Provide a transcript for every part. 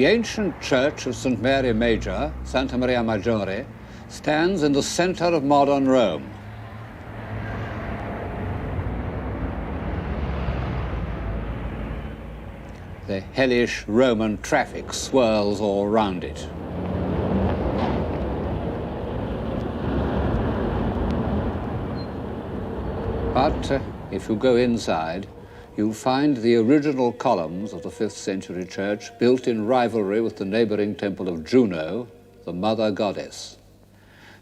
The ancient church of St. Mary Major, Santa Maria Maggiore, stands in the center of modern Rome. The hellish Roman traffic swirls all round it. But if you go inside, you'll find the original columns of the 5th century church built in rivalry with the neighboring temple of Juno, the mother goddess.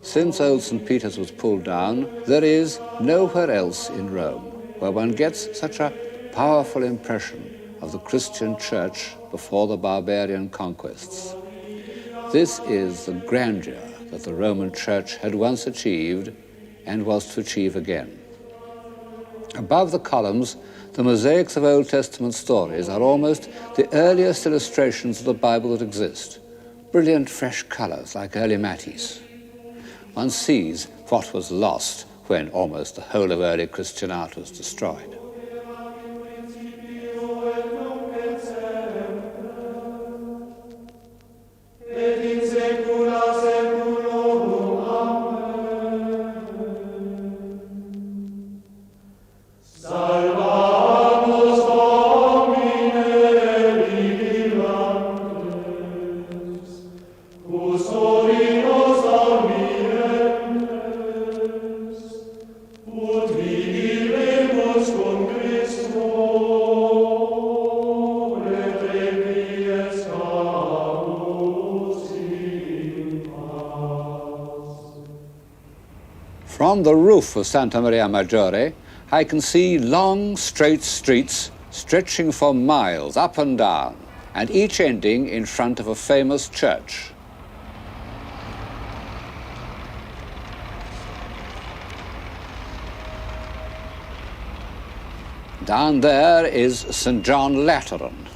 Since old St. Peter's was pulled down, there is nowhere else in Rome where one gets such a powerful impression of the Christian church before the barbarian conquests. This is the grandeur that the Roman church had once achieved and was to achieve again. Above the columns, the mosaics of Old Testament stories are almost the earliest illustrations of the Bible that exist. Brilliant, fresh colors like early Matisse. One sees what was lost when almost the whole of early Christian art was destroyed. From the roof of Santa Maria Maggiore, I can see long, straight streets stretching for miles up and down, and each ending in front of a famous church. Down there is St. John Lateran,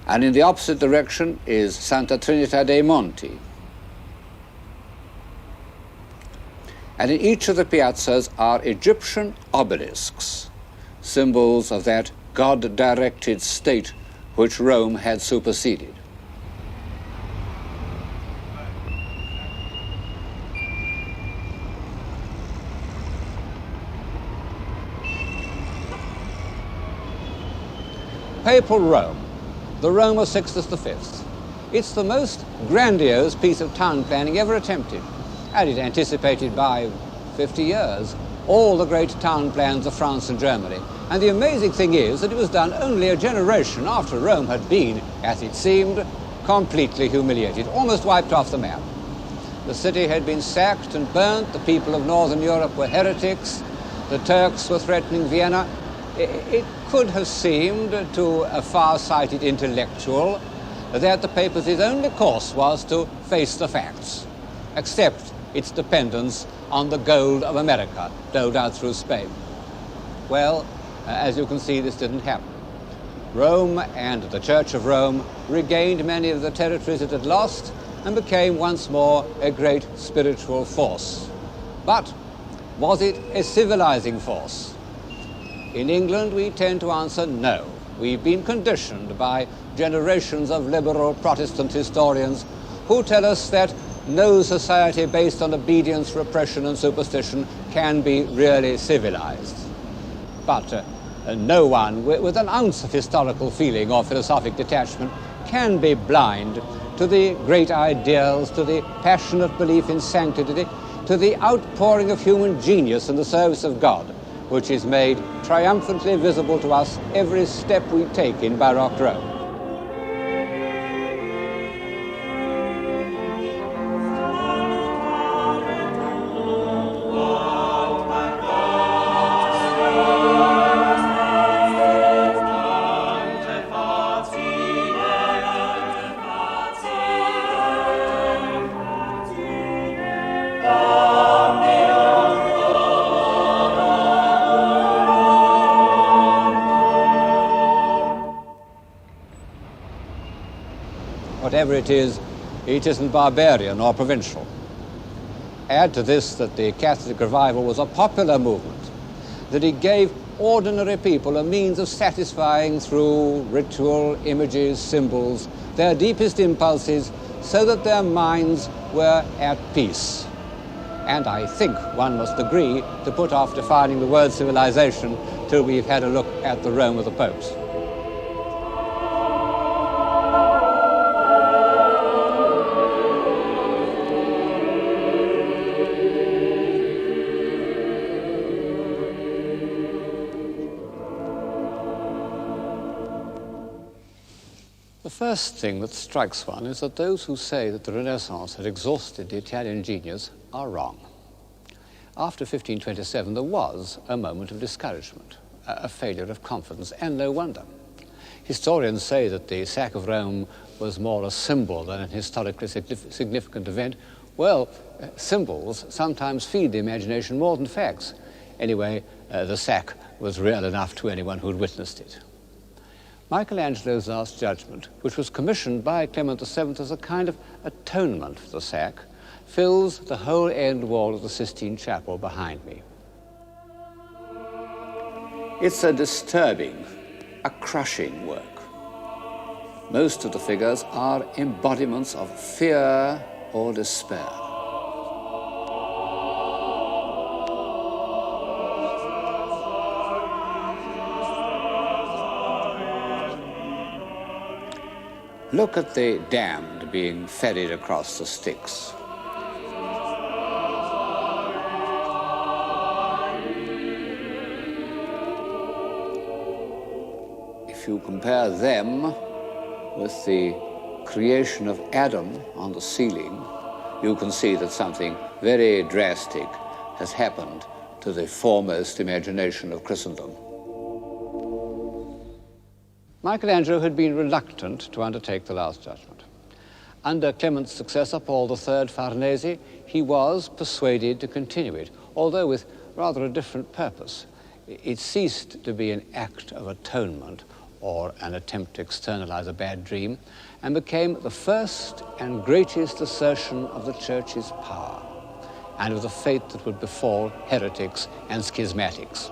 and in the opposite direction is Santa Trinita dei Monti. And in each of the piazzas are Egyptian obelisks, symbols of that God-directed state which Rome had superseded. Papal Rome, the Rome of Sixtus V. It's the most grandiose piece of town planning ever attempted. And it anticipated by 50 years all the great town plans of France and Germany. And the amazing thing is that it was done only a generation after Rome had been, as it seemed, completely humiliated, almost wiped off the map. The city had been sacked and burnt, the people of Northern Europe were heretics, the Turks were threatening Vienna. It could have seemed to a far-sighted intellectual that the papacy's only course was to face the facts, accept its dependence on the gold of America, doled out through Spain. Well, as you can see, this didn't happen. Rome and the Church of Rome regained many of the territories it had lost and became once more a great spiritual force. But was it a civilizing force? In England, we tend to answer no. We've been conditioned by generations of liberal Protestant historians who tell us that no society based on obedience, repression and superstition can be really civilized. But no one with an ounce of historical feeling or philosophic detachment can be blind to the great ideals, to the passionate belief in sanctity, to the outpouring of human genius in the service of God, which is made triumphantly visible to us every step we take in Baroque Rome. Whatever it isn't barbarian or provincial. Add to this that the Catholic revival was a popular movement, that it gave ordinary people a means of satisfying through ritual, images, symbols, their deepest impulses, so that their minds were at peace. And I think one must agree to put off defining the word civilization till we've had a look at the Rome of the popes. The first thing that strikes one is that those who say that the Renaissance had exhausted the Italian genius are wrong. After 1527, there was a moment of discouragement, a failure of confidence, and no wonder. Historians say that the sack of Rome was more a symbol than an historically significant event. Well, symbols sometimes feed the imagination more than facts. Anyway, the sack was real enough to anyone who'd witnessed it. Michelangelo's Last Judgment, which was commissioned by Clement VII as a kind of atonement for the sack, fills the whole end wall of the Sistine Chapel behind me. It's a disturbing, a crushing work. Most of the figures are embodiments of fear or despair. Look at the damned being ferried across the Styx. If you compare them with the creation of Adam on the ceiling, you can see that something very drastic has happened to the foremost imagination of Christendom. Michelangelo had been reluctant to undertake the Last Judgment. Under Clement's successor, Paul III Farnese, he was persuaded to continue it, although with rather a different purpose. It ceased to be an act of atonement or an attempt to externalize a bad dream, and became the first and greatest assertion of the Church's power and of the fate that would befall heretics and schismatics.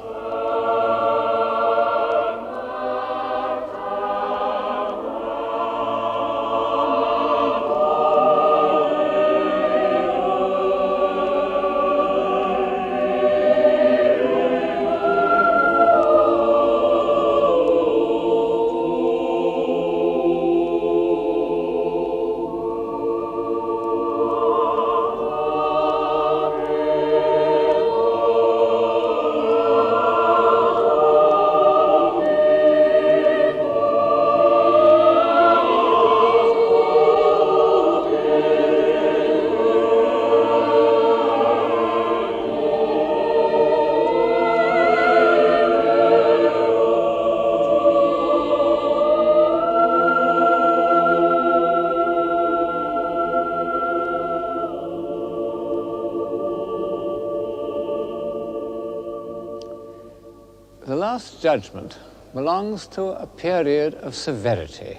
The Last Judgment belongs to a period of severity,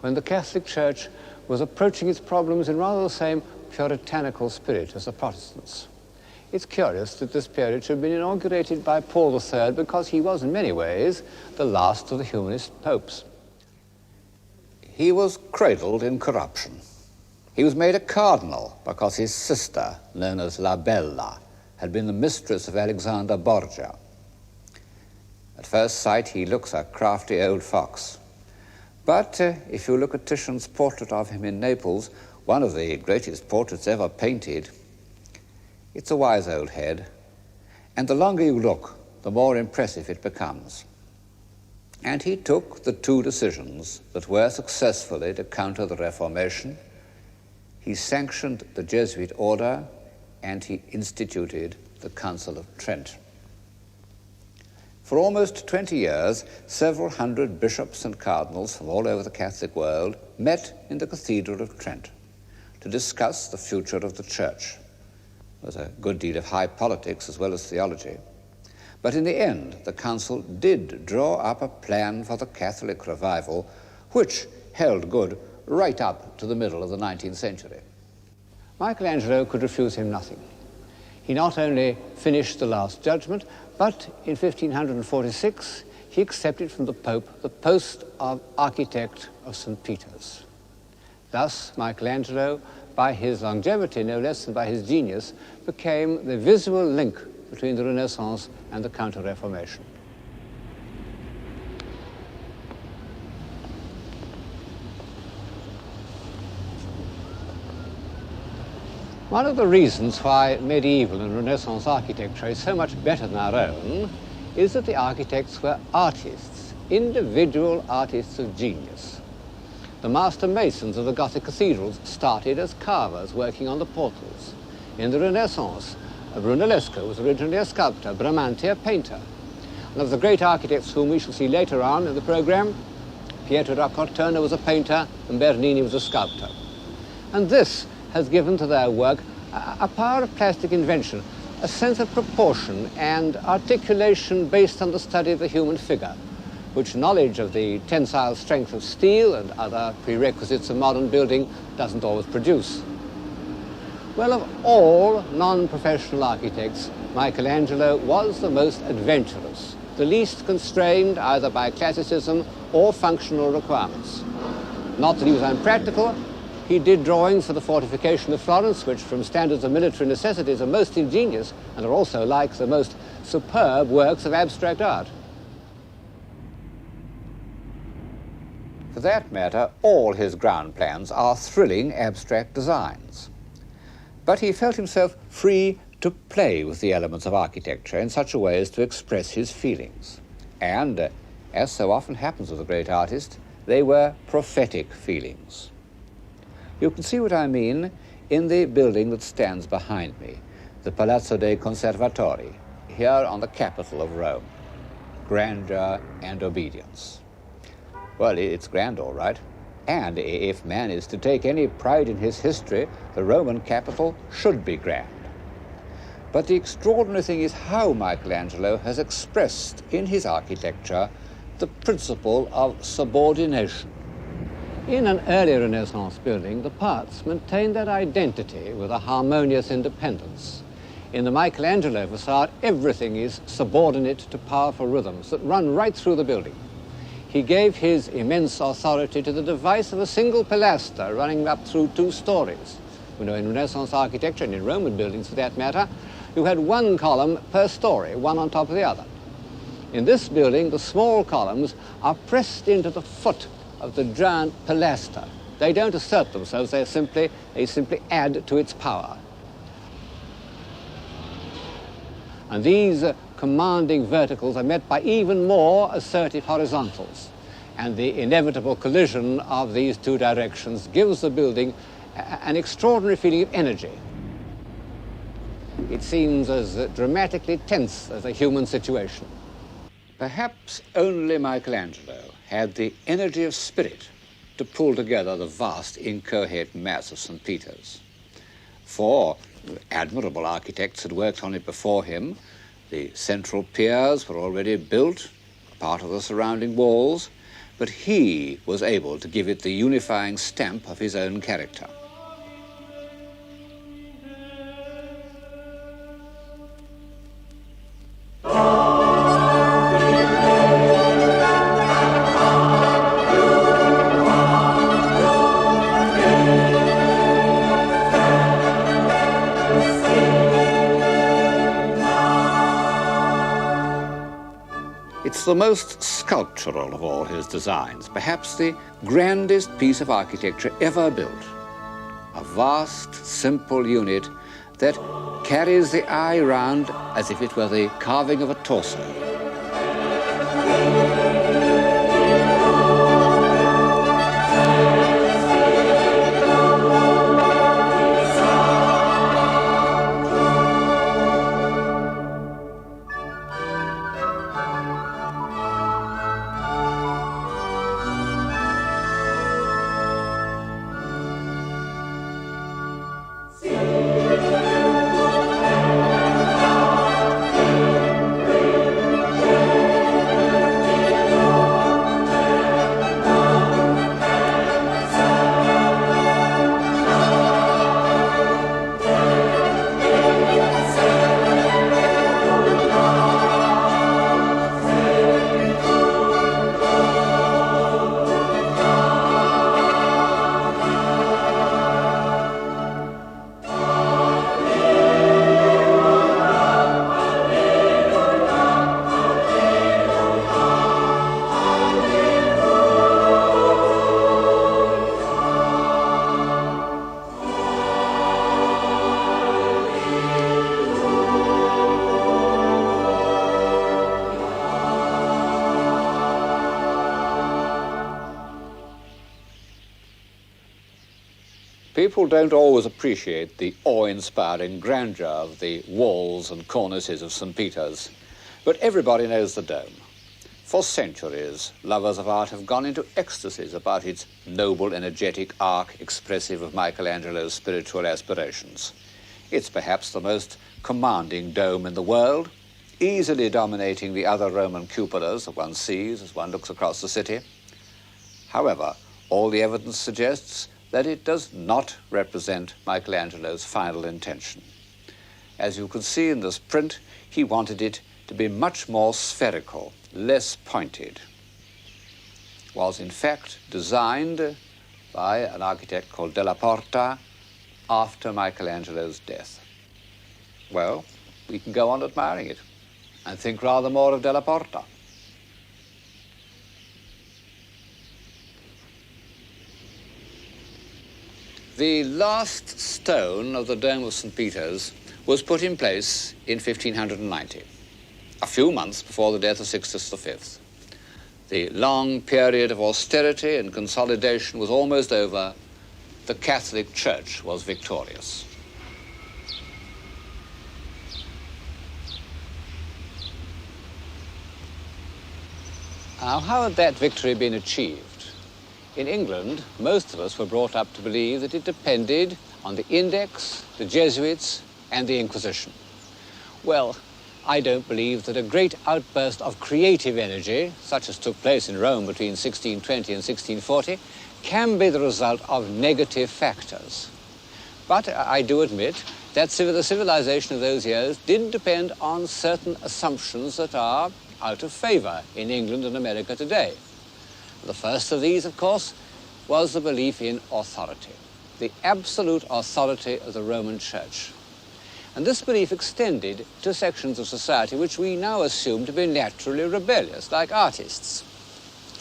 when the Catholic Church was approaching its problems in rather the same puritanical spirit as the Protestants. It's curious that this period should have been inaugurated by Paul III, because he was in many ways the last of the humanist popes. He was cradled in corruption. He was made a cardinal because his sister, known as La Bella, had been the mistress of Alexander Borgia. At first sight, he looks a crafty old fox. But if you look at Titian's portrait of him in Naples, one of the greatest portraits ever painted, it's a wise old head. And the longer you look, the more impressive it becomes. And he took the two decisions that were successfully to counter the Reformation. He sanctioned the Jesuit order, and he instituted the Council of Trent. For almost 20 years, several hundred bishops and cardinals from all over the Catholic world met in the Cathedral of Trent to discuss the future of the Church. There was a good deal of high politics as well as theology. But in the end, the council did draw up a plan for the Catholic revival, which held good right up to the middle of the 19th century. Michelangelo could refuse him nothing. He not only finished the Last Judgment, but in 1546 he accepted from the Pope the post of architect of St. Peter's. Thus, Michelangelo, by his longevity no less than by his genius, became the visual link between the Renaissance and the Counter-Reformation. One of the reasons why medieval and Renaissance architecture is so much better than our own is that the architects were artists, individual artists of genius. The master masons of the Gothic cathedrals started as carvers working on the portals. In the Renaissance, Brunellesco was originally a sculptor, Bramante a painter. And of the great architects whom we shall see later on in the program, Pietro da Cortona was a painter and Bernini was a sculptor. And this has given to their work a power of plastic invention, a sense of proportion and articulation based on the study of the human figure, which knowledge of the tensile strength of steel and other prerequisites of modern building doesn't always produce. Well, of all non-professional architects, Michelangelo was the most adventurous, the least constrained either by classicism or functional requirements. Not that he was unpractical. He did drawings for the fortification of Florence, which from standards of military necessities are most ingenious and are also like the most superb works of abstract art. For that matter, all his ground plans are thrilling abstract designs. But he felt himself free to play with the elements of architecture in such a way as to express his feelings. And, as so often happens with a great artist, they were prophetic feelings. You can see what I mean in the building that stands behind me, the Palazzo dei Conservatori, here on the capital of Rome. Grandeur and obedience. Well, it's grand, all right. And if man is to take any pride in his history, the Roman capital should be grand. But the extraordinary thing is how Michelangelo has expressed in his architecture the principle of subordination. In an early Renaissance building, the parts maintain their identity with a harmonious independence. In the Michelangelo facade, everything is subordinate to powerful rhythms that run right through the building. He gave his immense authority to the device of a single pilaster running up through 2 stories. You know, in Renaissance architecture, and in Roman buildings for that matter, you had one column per story, one on top of the other. In this building, the small columns are pressed into the foot of the giant pilaster. They don't assert themselves, they simply add to its power. And these commanding verticals are met by even more assertive horizontals. And the inevitable collision of these 2 directions gives the building an extraordinary feeling of energy. It seems as dramatically tense as a human situation. Perhaps only Michelangelo had the energy of spirit to pull together the vast inchoate mass of St. Peter's. 4 admirable architects had worked on it before him. The central piers were already built, part of the surrounding walls, but he was able to give it the unifying stamp of his own character. It's the most sculptural of all his designs, perhaps the grandest piece of architecture ever built. A vast, simple unit that carries the eye round as if it were the carving of a torso. People don't always appreciate the awe-inspiring grandeur of the walls and cornices of St. Peter's, but everybody knows the dome. For centuries, lovers of art have gone into ecstasies about its noble, energetic arc expressive of Michelangelo's spiritual aspirations. It's perhaps the most commanding dome in the world, easily dominating the other Roman cupolas that one sees as one looks across the city. However, all the evidence suggests that it does not represent Michelangelo's final intention. As you can see in this print, he wanted it to be much more spherical, less pointed. It was in fact designed by an architect called Della Porta after Michelangelo's death. Well, we can go on admiring it and think rather more of Della Porta. The last stone of the Dome of St. Peter's was put in place in 1590, a few months before the death of Sixtus V. The long period of austerity and consolidation was almost over. The Catholic Church was victorious. Now, how had that victory been achieved? In England, most of us were brought up to believe that it depended on the Index, the Jesuits, and the Inquisition. Well, I don't believe that a great outburst of creative energy, such as took place in Rome between 1620 and 1640, can be the result of negative factors. But I do admit that the civilization of those years did depend on certain assumptions that are out of favor in England and America today. The first of these, of course, was the belief in authority, the absolute authority of the Roman Church. And this belief extended to sections of society which we now assume to be naturally rebellious, like artists.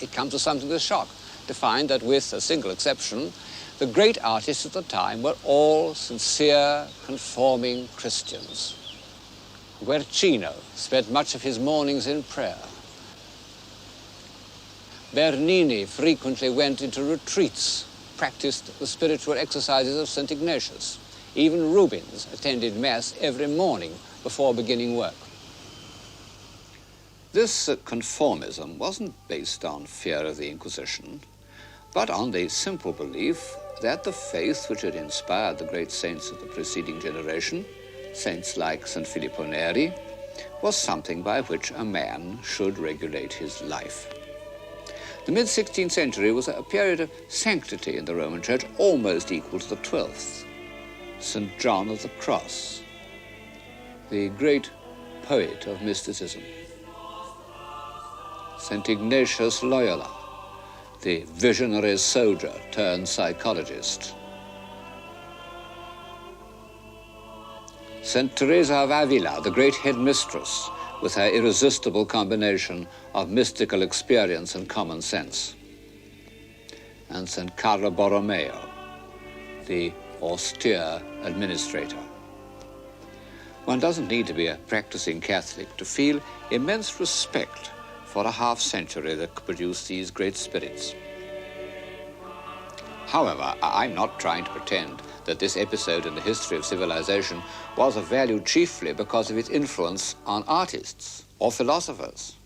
It comes as something of a shock to find that, with a single exception, the great artists at the time were all sincere, conforming Christians. Guercino spent much of his mornings in prayer. Bernini frequently went into retreats, practiced the spiritual exercises of St. Ignatius. Even Rubens attended Mass every morning before beginning work. This conformism wasn't based on fear of the Inquisition, but on the simple belief that the faith which had inspired the great saints of the preceding generation, saints like St. Filippo Neri, was something by which a man should regulate his life. The mid-16th century was a period of sanctity in the Roman Church almost equal to the 12th. St. John of the Cross, the great poet of mysticism. St. Ignatius Loyola, the visionary soldier turned psychologist. St. Teresa of Avila, the great headmistress, with her irresistible combination of mystical experience and common sense. And St. Carlo Borromeo, the austere administrator. One doesn't need to be a practicing Catholic to feel immense respect for a half-century that could produce these great spirits. However, I'm not trying to pretend that this episode in the history of civilization was of value chiefly because of its influence on artists or philosophers.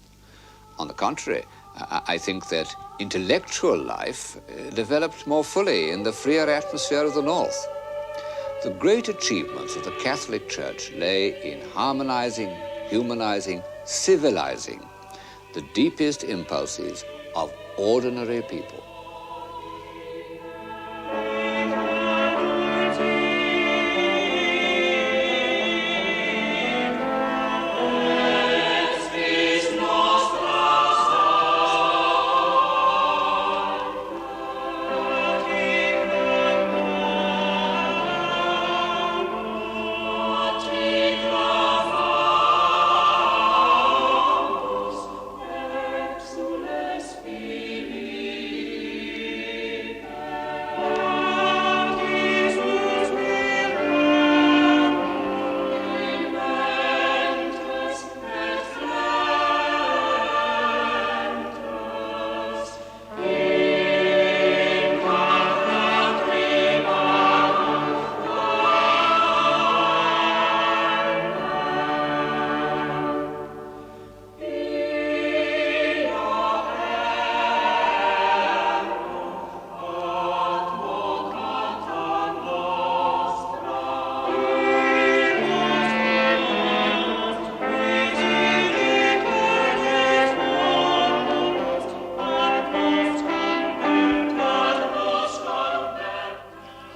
On the contrary, I think that intellectual life developed more fully in the freer atmosphere of the North. The great achievements of the Catholic Church lay in harmonizing, humanizing, civilizing the deepest impulses of ordinary people.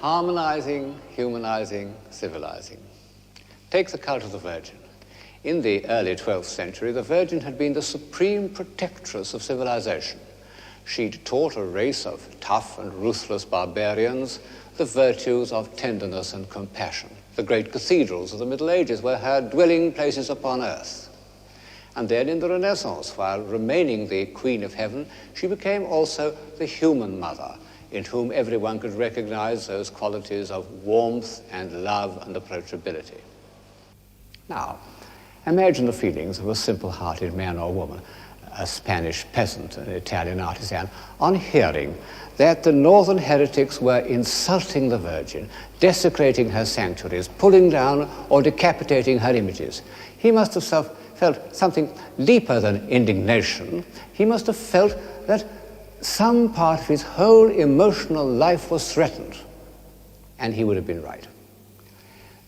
Harmonizing, humanizing, civilizing. Take the cult of the Virgin. In the early 12th century, the Virgin had been the supreme protectress of civilization. She'd taught a race of tough and ruthless barbarians the virtues of tenderness and compassion. The great cathedrals of the Middle Ages were her dwelling places upon earth. And then in the Renaissance, while remaining the Queen of Heaven, she became also the human mother, in whom everyone could recognize those qualities of warmth and love and approachability. Now, imagine the feelings of a simple-hearted man or woman, a Spanish peasant, an Italian artisan, on hearing that the northern heretics were insulting the Virgin, desecrating her sanctuaries, pulling down or decapitating her images. He must have felt something deeper than indignation. He must have felt that some part of his whole emotional life was threatened, and he would have been right.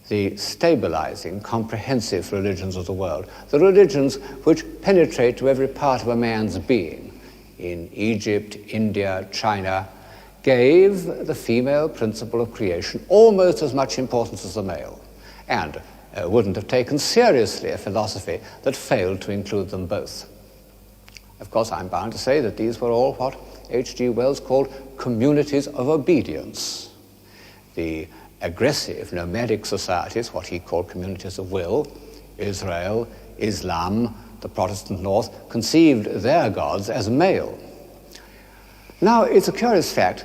The stabilizing, comprehensive religions of the world, the religions which penetrate to every part of a man's being, in Egypt, India, China, gave the female principle of creation almost as much importance as the male, and wouldn't have taken seriously a philosophy that failed to include them both. Of course, I'm bound to say that these were all what H.G. Wells called communities of obedience. The aggressive nomadic societies, what he called communities of will, Israel, Islam, the Protestant North, conceived their gods as male. Now, it's a curious fact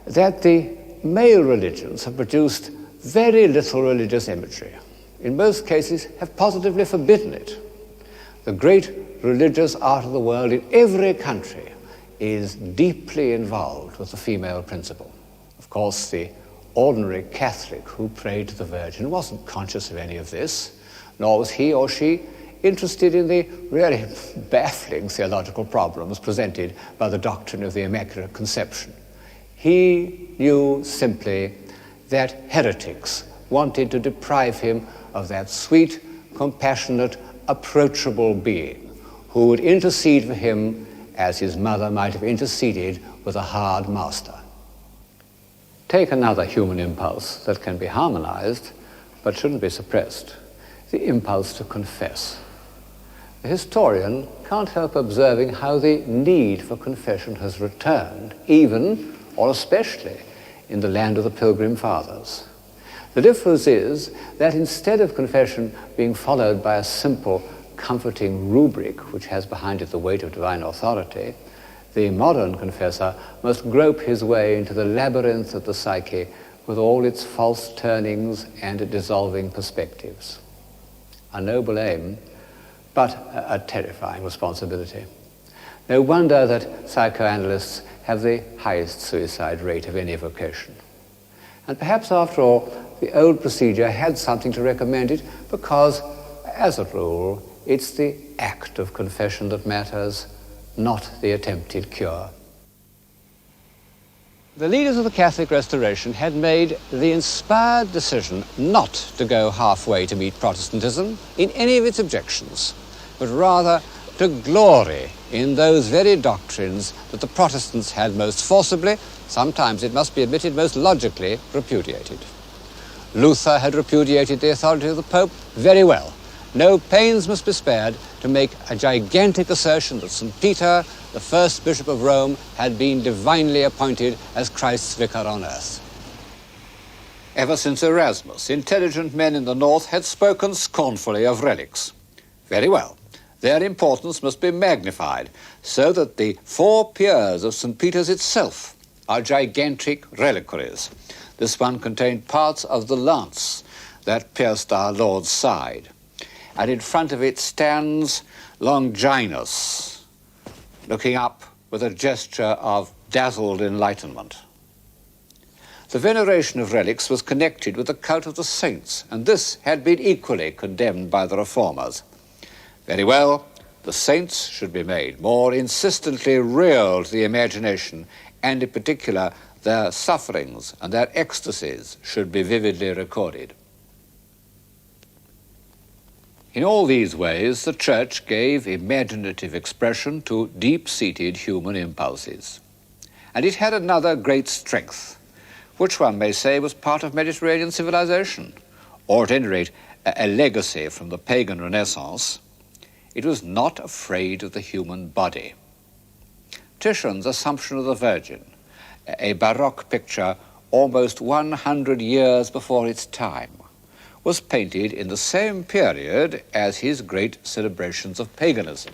that the male religions have produced very little religious imagery. In most cases, have positively forbidden it. The great religious art of the world in every country is deeply involved with the female principle. Of course, the ordinary Catholic who prayed to the Virgin wasn't conscious of any of this, nor was he or she interested in the really baffling theological problems presented by the doctrine of the Immaculate Conception. He knew simply that heretics wanted to deprive him of that sweet, compassionate, approachable being who would intercede for him as his mother might have interceded with a hard master. Take another human impulse that can be harmonized but shouldn't be suppressed, the impulse to confess. The historian can't help observing how the need for confession has returned, even or especially in the land of the Pilgrim Fathers. The difference is that instead of confession being followed by a simple, comforting rubric which has behind it the weight of divine authority, the modern confessor must grope his way into the labyrinth of the psyche with all its false turnings and dissolving perspectives. A noble aim, but a terrifying responsibility. No wonder that psychoanalysts have the highest suicide rate of any vocation. And perhaps, after all, the old procedure had something to recommend it because, as a rule, it's the act of confession that matters, not the attempted cure. The leaders of the Catholic Restoration had made the inspired decision not to go halfway to meet Protestantism in any of its objections, but rather to glory in those very doctrines that the Protestants had most forcibly, sometimes it must be admitted most logically, repudiated. Luther had repudiated the authority of the Pope very well. No pains must be spared to make a gigantic assertion that St. Peter, the first Bishop of Rome, had been divinely appointed as Christ's vicar on earth. Ever since Erasmus, intelligent men in the North had spoken scornfully of relics. Very well. Their importance must be magnified so that the 4 piers of St. Peter's itself are gigantic reliquaries. This one contained parts of the lance that pierced our Lord's side. And in front of it stands Longinus, looking up with a gesture of dazzled enlightenment. The veneration of relics was connected with the cult of the saints, and this had been equally condemned by the reformers. Very well, the saints should be made more insistently real to the imagination, and in particular, their sufferings and their ecstasies should be vividly recorded. In all these ways, the Church gave imaginative expression to deep-seated human impulses. And it had another great strength. which one may say was part of Mediterranean civilization, or at any rate a legacy from the pagan Renaissance, it was not afraid of the human body. Titian's Assumption of the Virgin, a Baroque picture almost 100 years before its time, was painted in the same period as his great celebrations of paganism.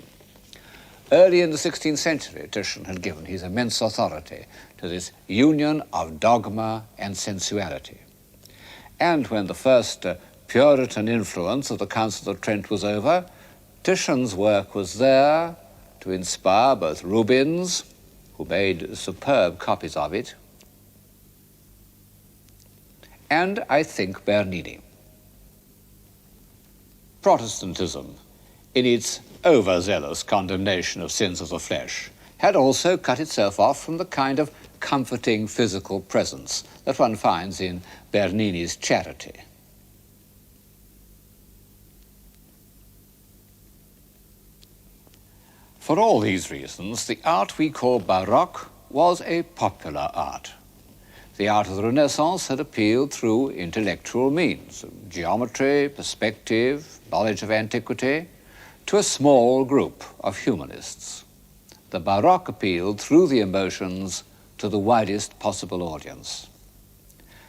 Early in the 16th century, Titian had given his immense authority to this union of dogma and sensuality. And when the first Puritan influence of the Council of Trent was over, Titian's work was there to inspire both Rubens, who made superb copies of it, and I think Bernini. Protestantism, in its overzealous condemnation of sins of the flesh, had also cut itself off from the kind of comforting physical presence that one finds in Bernini's Charity. For all these reasons, the art we call Baroque was a popular art. The art of the Renaissance had appealed through intellectual means, geometry, perspective, knowledge of antiquity, to a small group of humanists. The Baroque appealed through the emotions to the widest possible audience.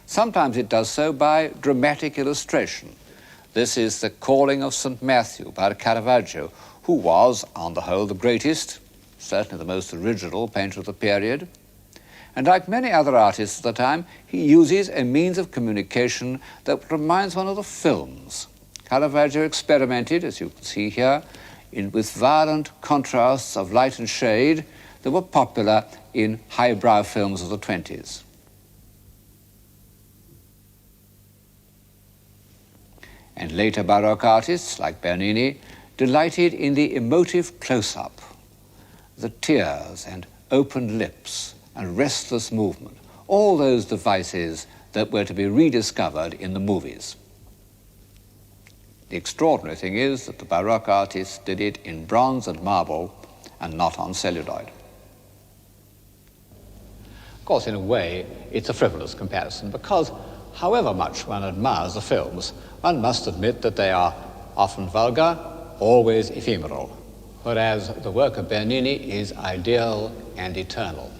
Sometimes it does so by dramatic illustration. This is the Calling of St. Matthew by Caravaggio, who was, on the whole, the greatest, certainly the most original painter of the period. And like many other artists of the time, he uses a means of communication that reminds one of the films. Caravaggio experimented, as you can see here, with violent contrasts of light and shade that were popular in highbrow films of the 20s. And later Baroque artists, like Bernini, delighted in the emotive close-up, the tears and opened lips and restless movement, all those devices that were to be rediscovered in the movies. The extraordinary thing is that the Baroque artists did it in bronze and marble and not on celluloid. Of course, in a way, it's a frivolous comparison because however much one admires the films, one must admit that they are often vulgar, always ephemeral, whereas the work of Bernini is ideal and eternal.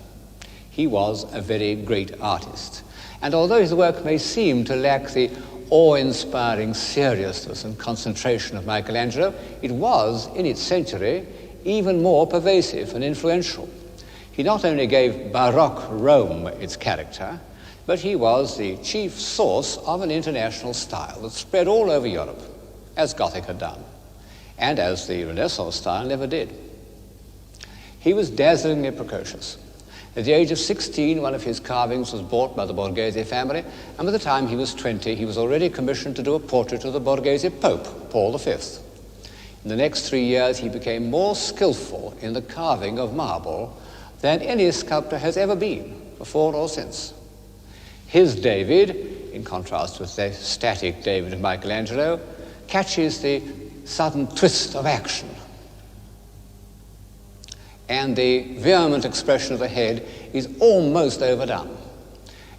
He was a very great artist, and although his work may seem to lack the awe-inspiring seriousness and concentration of Michelangelo, it was, in its century, even more pervasive and influential. He not only gave Baroque Rome its character, but he was the chief source of an international style that spread all over Europe, as Gothic had done, and as the Renaissance style never did. He was dazzlingly precocious. At the age of 16, one of his carvings was bought by the Borghese family, and by the time he was 20, he was already commissioned to do a portrait of the Borghese Pope, Paul V. In the next 3 years, he became more skillful in the carving of marble than any sculptor has ever been, before or since. His David, in contrast with the static David of Michelangelo, catches the sudden twist of action, and the vehement expression of the head is almost overdone.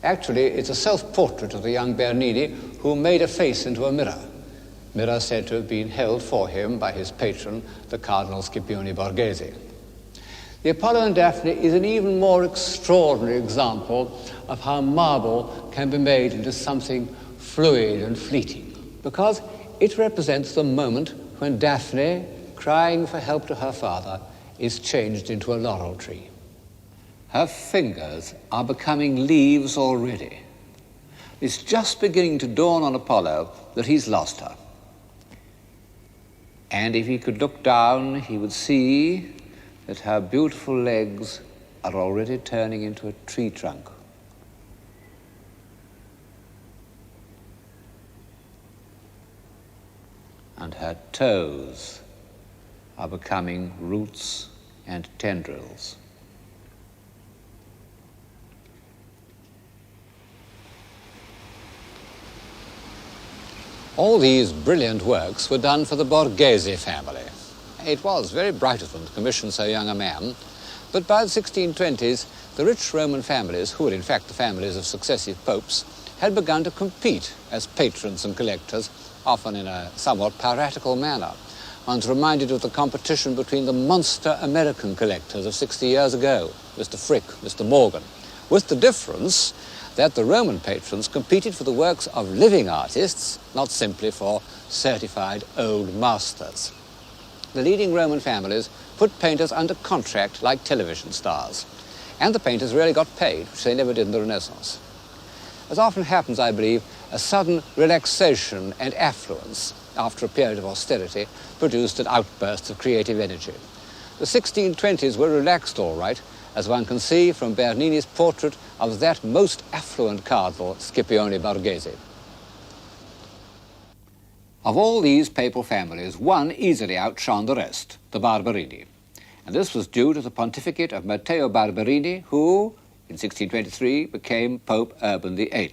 Actually, it's a self-portrait of the young Bernini who made a face into a mirror said to have been held for him by his patron, the Cardinal Scipione Borghese. The Apollo and Daphne is an even more extraordinary example of how marble can be made into something fluid and fleeting, because it represents the moment when Daphne, crying for help to her father, is changed into a laurel tree. Her fingers are becoming leaves already. It's just beginning to dawn on Apollo that he's lost her. And if he could look down, he would see that her beautiful legs are already turning into a tree trunk. And her toes are becoming roots and tendrils. All these brilliant works were done for the Borghese family. It was very bright of them to commission so young a man, but by the 1620s, the rich Roman families, who were in fact the families of successive popes, had begun to compete as patrons and collectors, often in a somewhat piratical manner. One's reminded of the competition between the monster American collectors of 60 years ago, Mr. Frick, Mr. Morgan, with the difference that the Roman patrons competed for the works of living artists, not simply for certified old masters. The leading Roman families put painters under contract like television stars, and the painters really got paid, which they never did in the Renaissance. As often happens, I believe, a sudden relaxation and affluence after a period of austerity produced an outburst of creative energy. The 1620s were relaxed all right, as one can see from Bernini's portrait of that most affluent cardinal, Scipione Borghese. Of all these papal families, one easily outshone the rest, the Barberini. And this was due to the pontificate of Matteo Barberini, who, in 1623, became Pope Urban VIII.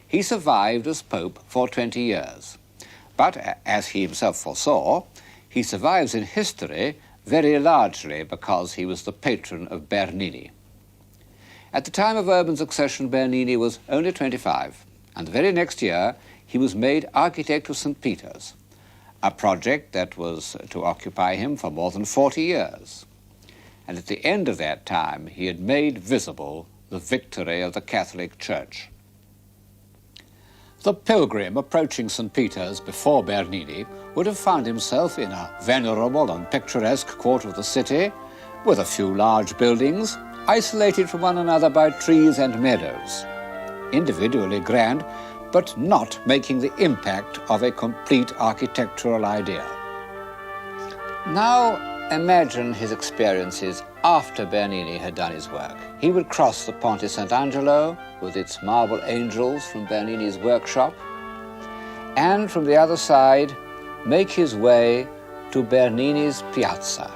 He survived as Pope for 20 years. But, as he himself foresaw, he survives in history very largely because he was the patron of Bernini. At the time of Urban's accession, Bernini was only 25, and the very next year he was made architect of St. Peter's, a project that was to occupy him for more than 40 years. And at the end of that time, he had made visible the victory of the Catholic Church. The pilgrim approaching St. Peter's before Bernini would have found himself in a venerable and picturesque quarter of the city, with a few large buildings, isolated from one another by trees and meadows, individually grand, but not making the impact of a complete architectural idea. Now imagine his experiences after Bernini had done his work. He would cross the Ponte Sant'Angelo with its marble angels from Bernini's workshop, and from the other side make his way to Bernini's piazza.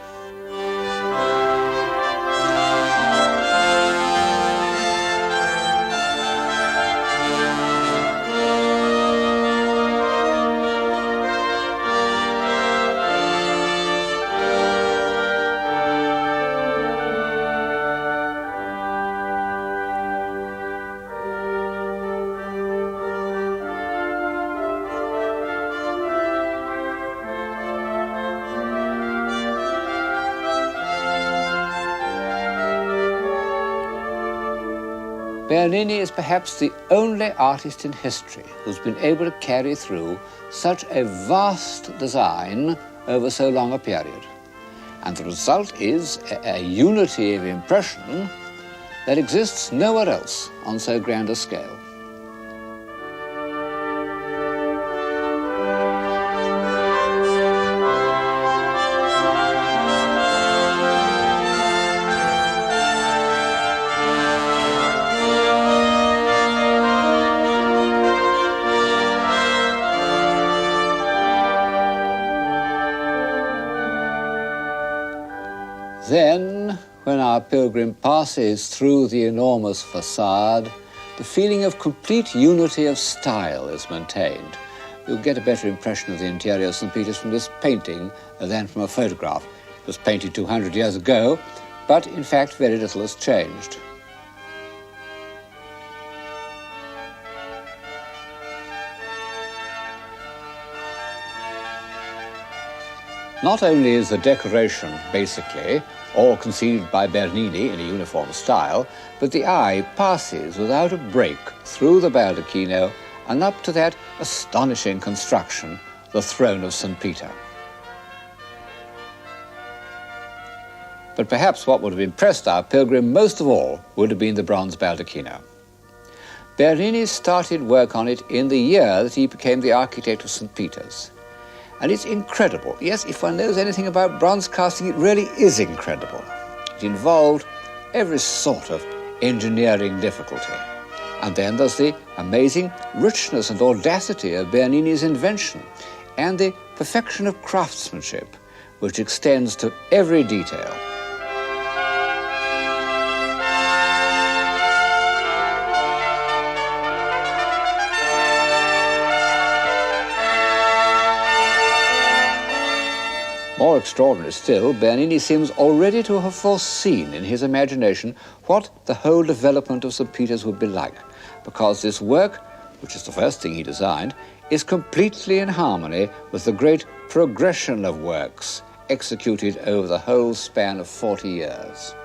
Bernini is perhaps the only artist in history who's been able to carry through such a vast design over so long a period. And the result is a unity of impression that exists nowhere else on so grand a scale. Then, when our pilgrim passes through the enormous facade, the feeling of complete unity of style is maintained. You'll get a better impression of the interior of St. Peter's from this painting than from a photograph. It was painted 200 years ago, but in fact very little has changed. Not only is the decoration, basically, all conceived by Bernini in a uniform style, but the eye passes without a break through the baldacchino and up to that astonishing construction, the throne of St. Peter. But perhaps what would have impressed our pilgrim most of all would have been the bronze baldacchino. Bernini started work on it in the year that he became the architect of St. Peter's. And it's incredible. Yes, if one knows anything about bronze casting, it really is incredible. It involved every sort of engineering difficulty. And then there's the amazing richness and audacity of Bernini's invention and the perfection of craftsmanship, which extends to every detail. More extraordinary still, Bernini seems already to have foreseen in his imagination what the whole development of St. Peter's would be like, because this work, which is the first thing he designed, is completely in harmony with the great progression of works executed over the whole span of 40 years.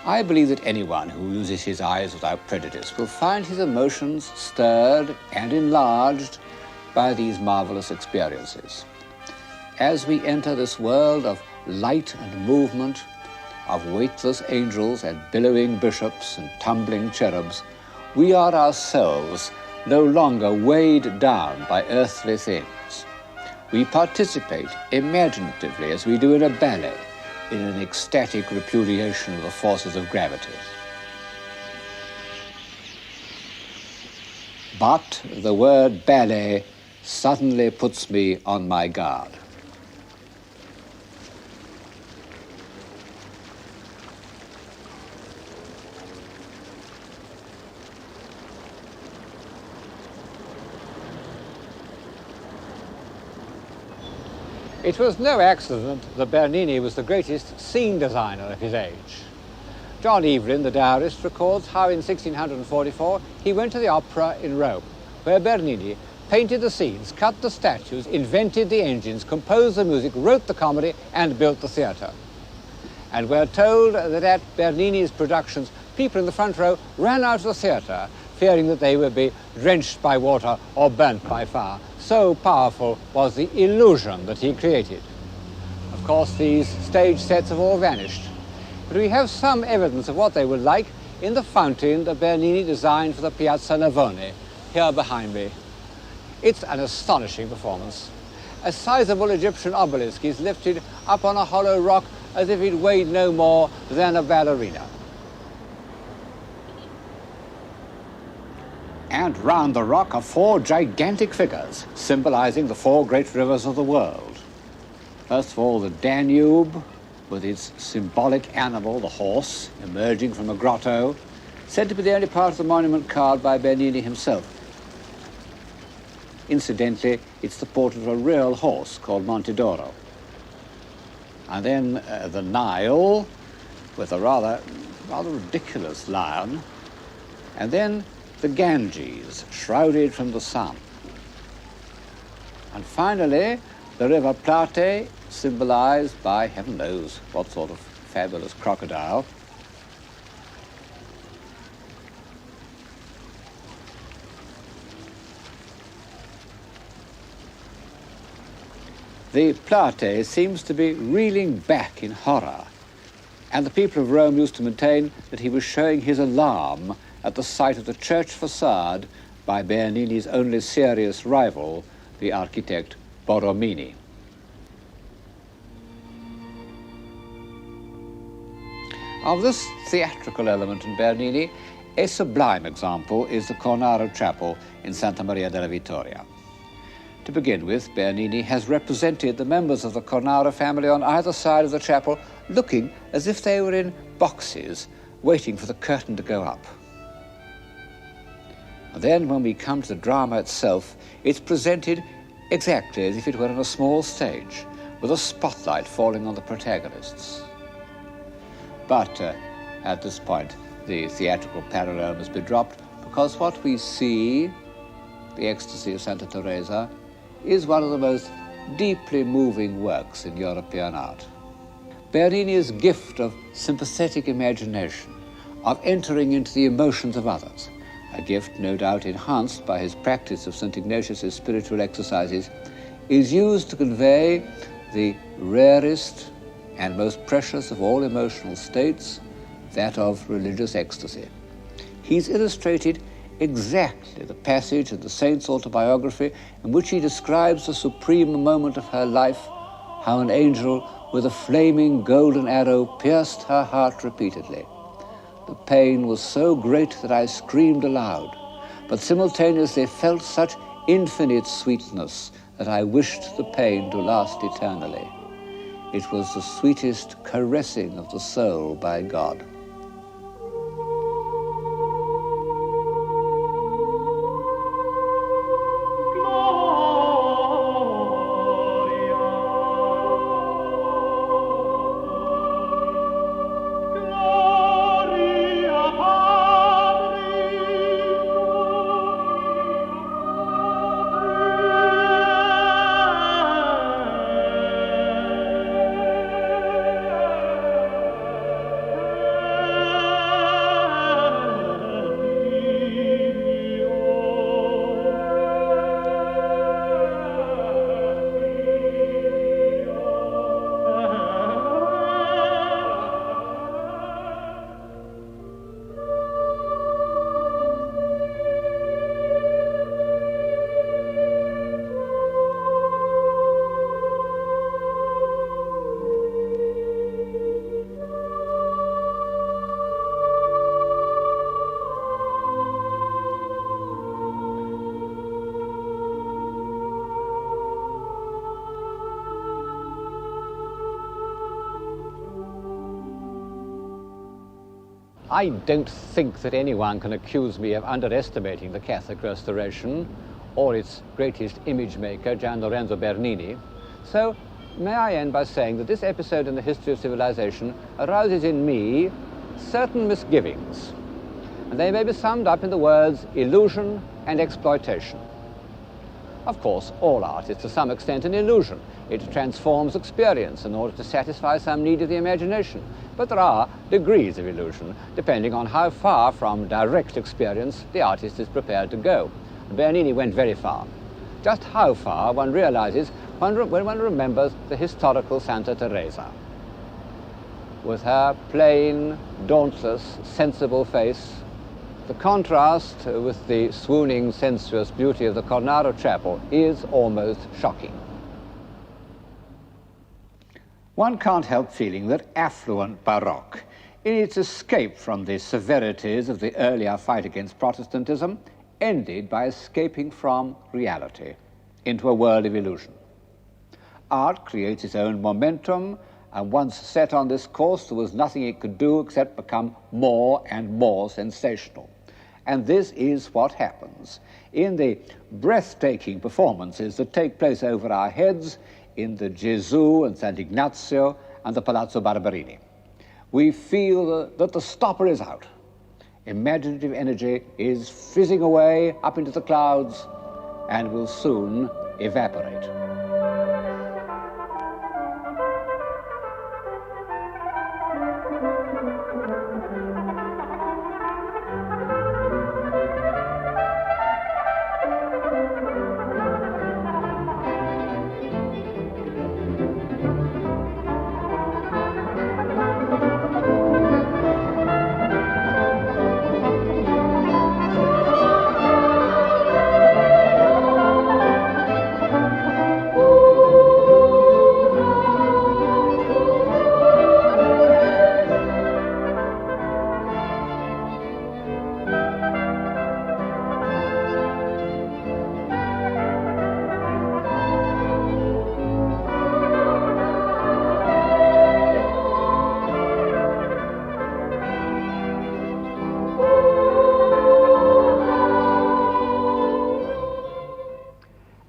I believe that anyone who uses his eyes without prejudice will find his emotions stirred and enlarged by these marvelous experiences. As we enter this world of light and movement, of weightless angels and billowing bishops and tumbling cherubs, we are ourselves no longer weighed down by earthly things. We participate imaginatively, as we do in a ballet, in an ecstatic repudiation of the forces of gravity. But the word ballet suddenly puts me on my guard. It was no accident that Bernini was the greatest scene designer of his age. John Evelyn, the diarist, records how in 1644 he went to the opera in Rome, where Bernini painted the scenes, cut the statues, invented the engines, composed the music, wrote the comedy, and built the theatre. And we're told that at Bernini's productions, people in the front row ran out of the theatre, fearing that they would be drenched by water or burnt by fire. So powerful was the illusion that he created. Of course, these stage sets have all vanished, but we have some evidence of what they were like in the fountain that Bernini designed for the Piazza Navone, here behind me. It's an astonishing performance. A sizable Egyptian obelisk is lifted up on a hollow rock as if it weighed no more than a ballerina. And round the rock are 4 gigantic figures, symbolizing the 4 great rivers of the world. First of all, the Danube, with its symbolic animal, the horse, emerging from a grotto, said to be the only part of the monument carved by Bernini himself. Incidentally, it's the portrait of a real horse called Monte d'Oro. And then the Nile, with a rather ridiculous lion. And then the Ganges, shrouded from the sun. And finally, the River Plate, symbolized by heaven knows what sort of fabulous crocodile. The Plate seems to be reeling back in horror, and the people of Rome used to maintain that he was showing his alarm at the sight of the church facade by Bernini's only serious rival, the architect Borromini. Of this theatrical element in Bernini, a sublime example is the Cornaro Chapel in Santa Maria della Vittoria. To begin with, Bernini has represented the members of the Cornaro family on either side of the chapel, looking as if they were in boxes, waiting for the curtain to go up. And then when we come to the drama itself, it's presented exactly as if it were on a small stage, with a spotlight falling on the protagonists. But at this point, the theatrical parallel must be dropped, because what we see, the Ecstasy of Santa Teresa, is one of the most deeply moving works in European art. Bernini's gift of sympathetic imagination, of entering into the emotions of others, a gift no doubt enhanced by his practice of St. Ignatius's spiritual exercises, is used to convey the rarest and most precious of all emotional states, that of religious ecstasy. He's illustrated exactly the passage in the saint's autobiography in which he describes the supreme moment of her life, how an angel with a flaming golden arrow pierced her heart repeatedly. The pain was so great that I screamed aloud, but simultaneously felt such infinite sweetness that I wished the pain to last eternally. It was the sweetest caressing of the soul by God. I don't think that anyone can accuse me of underestimating the Catholic Restoration or its greatest image maker, Gian Lorenzo Bernini. So may I end by saying that this episode in the history of civilization arouses in me certain misgivings, and they may be summed up in the words illusion and exploitation. Of course, all art is to some extent an illusion. It transforms experience in order to satisfy some need of the imagination. But there are degrees of illusion, depending on how far from direct experience the artist is prepared to go. Bernini went very far. Just how far one realizes when one remembers the historical Santa Teresa. With her plain, dauntless, sensible face, the contrast with the swooning, sensuous beauty of the Cornaro Chapel is almost shocking. One can't help feeling that affluent Baroque, in its escape from the severities of the earlier fight against Protestantism, ended by escaping from reality into a world of illusion. Art creates its own momentum, and once set on this course, there was nothing it could do except become more and more sensational. And this is what happens in the breathtaking performances that take place over our heads in the Gesù and Sant'Ignazio and the Palazzo Barberini. We feel that the stopper is out. Imaginative energy is fizzing away up into the clouds and will soon evaporate.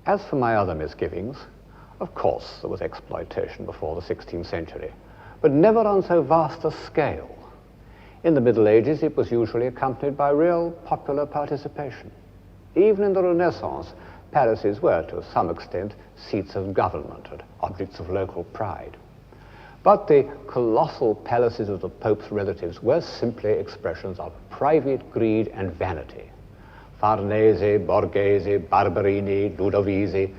As for my other misgivings, of course there was exploitation before the 16th century, but never on so vast a scale. In the Middle Ages, it was usually accompanied by real popular participation. Even in the Renaissance, palaces were, to some extent, seats of government and objects of local pride. But the colossal palaces of the Pope's relatives were simply expressions of private greed and vanity. Farnese, Borghese, Barberini, Ludovisi,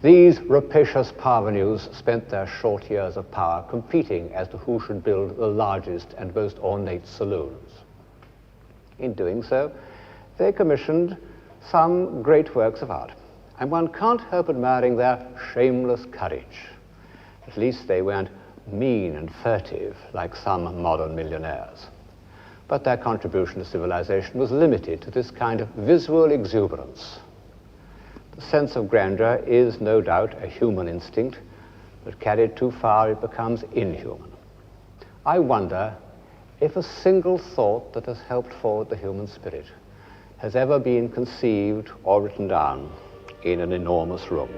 these rapacious parvenus spent their short years of power competing as to who should build the largest and most ornate saloons. In doing so, they commissioned some great works of art, and one can't help admiring their shameless courage. At least they weren't mean and furtive like some modern millionaires. But their contribution to civilization was limited to this kind of visual exuberance. The sense of grandeur is no doubt a human instinct, but carried too far it becomes inhuman. I wonder if a single thought that has helped forward the human spirit has ever been conceived or written down in an enormous room.